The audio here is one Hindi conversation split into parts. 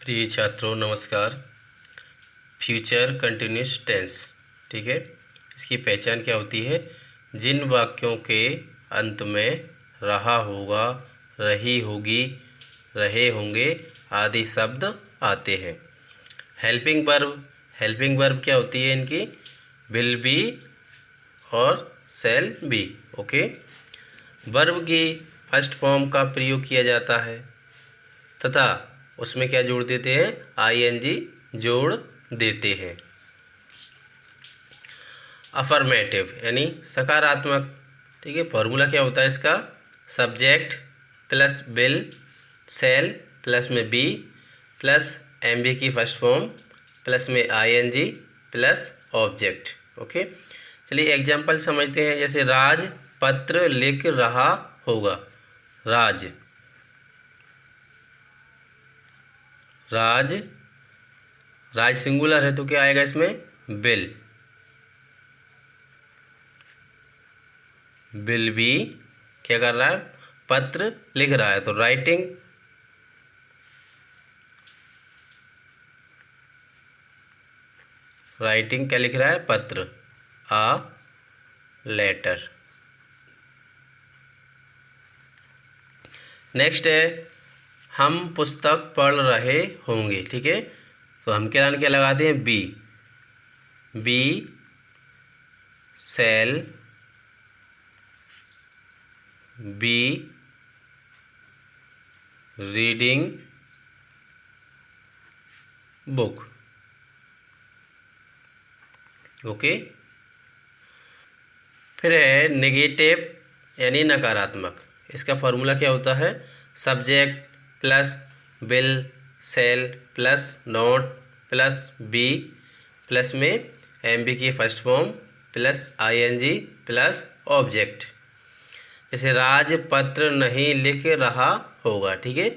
प्रिय छात्रों नमस्कार। फ्यूचर कंटिन्यूस टेंस, ठीक है। इसकी पहचान क्या होती है? जिन वाक्यों के अंत में रहा होगा, रही होगी, रहे होंगे आदि शब्द आते हैं। हेल्पिंग वर्ब क्या होती है इनकी? विल बी और शैल बी। ओके। वर्ब की फर्स्ट फॉर्म का प्रयोग किया जाता है तथा उसमें क्या जोड़ देते हैं? आईएनजी जोड़ देते हैं। अफर्मेटिव यानी सकारात्मक, ठीक है। फॉर्मूला क्या होता है इसका? Subject plus will shall plus में बी प्लस एमबी की फर्स्ट फॉर्म प्लस में आईएनजी प्लस ऑब्जेक्ट। ओके, चलिए एग्जाम्पल समझते हैं। जैसे राज पत्र लिख रहा होगा। राज राज राज सिंगुलर है तो क्या आएगा इसमें? विल भी क्या कर रहा है? पत्र लिख रहा है तो राइटिंग क्या लिख रहा है? पत्र, आ लेटर। नेक्स्ट है हम पुस्तक पढ़ रहे होंगे, ठीक है। तो हम क्या लगाते हैं? Be shall be reading book. Okay. फिर है नेगेटिव यानी नकारात्मक। इसका फॉर्मूला क्या होता है? Subject plus will shall plus not plus be plus में एमबी की first form plus ING plus object. जैसे राज पत्र नहीं लिख रहा होगा, ठीक है।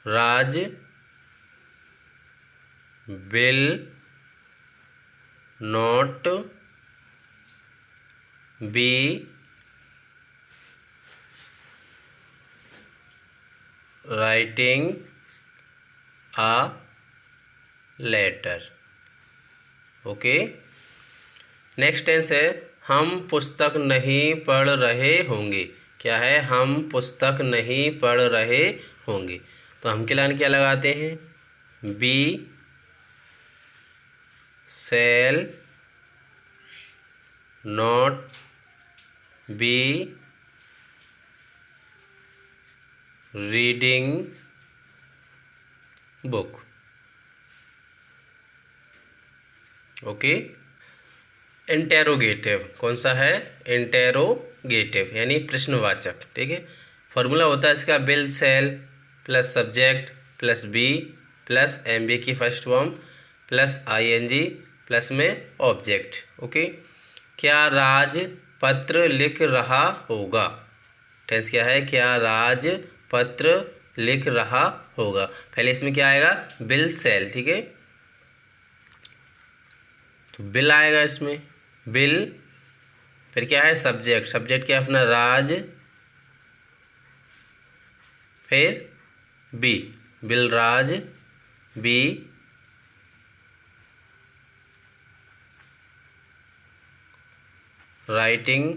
Raj will not be writing a letter. Okay. Next tense है हम पुस्तक नहीं पढ़ रहे होंगे। क्या है? हम पुस्तक नहीं पढ़ रहे होंगे तो हम क्या लगाते हैं? Be shall not be reading book. Okay. Interrogative कौन सा है? इंटेरोगेटिव यानी प्रश्नवाचक, ठीक है। फॉर्मूला होता है इसका will shall plus subject plus be plus MB की first form plus ING plus में ऑब्जेक्ट। ओके। क्या राज पत्र लिख रहा होगा? टेंस क्या है? क्या राज पत्र लिख रहा होगा। पहले इसमें क्या आएगा? विल शैल, ठीक है। तो बिल आएगा इसमें, बिल। फिर क्या है? सब्जेक्ट क्या है अपना? राज। फिर be will Raj be writing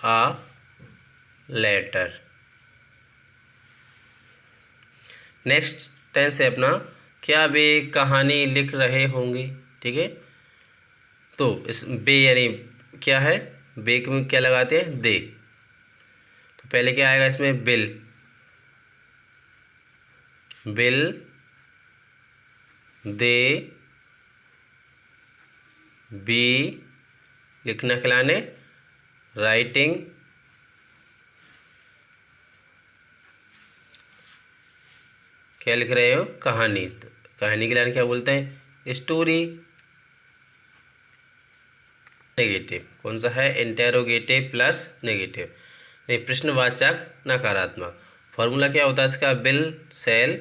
a letter. Next tense है अपना क्या वे कहानी लिख रहे होंगे, ठीक है। तो इस बे यानी क्या है? बे में क्या लगाते हैं? दे। तो पहले क्या आएगा इसमें? बिल दे बी लिखना खिलाने राइटिंग क्या लिख रहे हो? कहानी। तो कहानी के लाइन क्या बोलते हैं? स्टोरी। नेगेटिव कौन सा है? इंटेरोगेटिव प्लस नेगेटिव नहीं, प्रश्नवाचक नकारात्मक। फॉर्मूला क्या होता है इसका? Will shall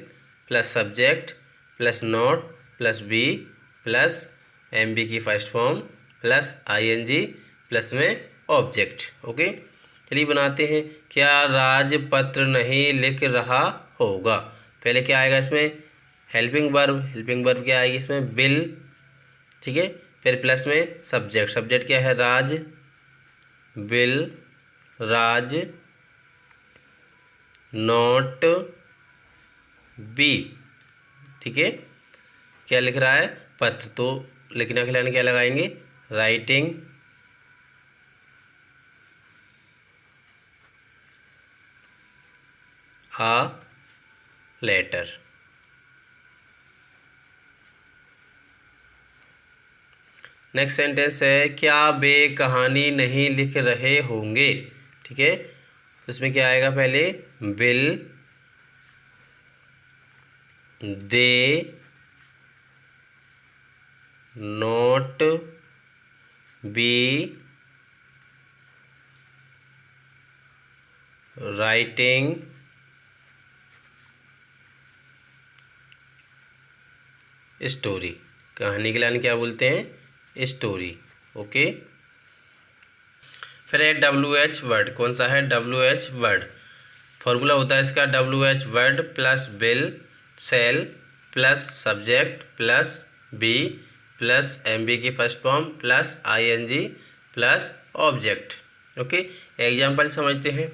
plus subject plus not plus be plus MB की first form plus ING plus में ऑब्जेक्ट। ओके, चलिए बनाते हैं। क्या राज पत्र नहीं लिख रहा होगा। पहले क्या आएगा इसमें, हेल्पिंग वर्ब क्या आएगी इसमें, विल, ठीक है। फिर प्लस में सब्जेक्ट क्या है, Raj, will Raj not be, ठीक है। क्या लिख रहा है, पत्र, तो लिखने के लिए क्या लगाएंगे, writing a letter. Next sentence है, क्या वे कहानी नहीं लिख रहे होंगे, ठीक है। तो इसमें क्या आएगा, पहले will they not be writing story. कहानी के लाइन क्या बोलते हैं, स्टोरी, ओके। फिर है WH वर्ड, कौन सा है, WH वर्ड। फॉर्मूला होता है इसका, WH word plus will shall plus subject plus be plus MB की first form plus ING plus object, okay. Example समझते हैं,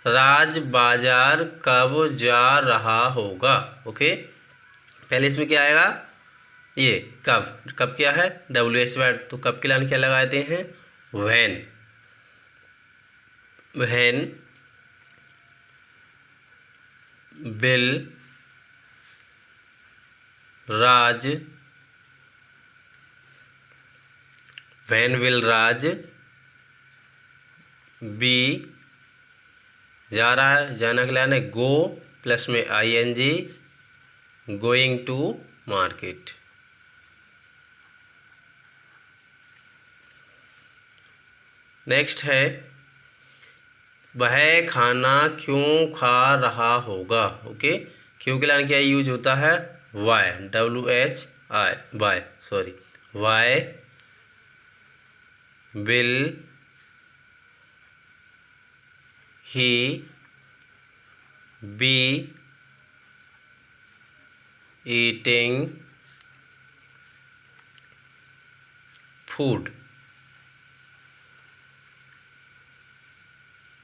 राज बाजार कब जा रहा होगा, ओके। पहले इसमें क्या आएगा, ये कब क्या है, WH वर्ड, तो कब की लाइन क्या लगाते हैं, व्हेन विल राज बी, जा रहा है, जाना के लाइन है गो प्लस में ING, going to market. Next है, वह खाना क्यों खा रहा होगा, ओके। क्यों के लाइन क्या यूज होता है, why, why will he be eating food,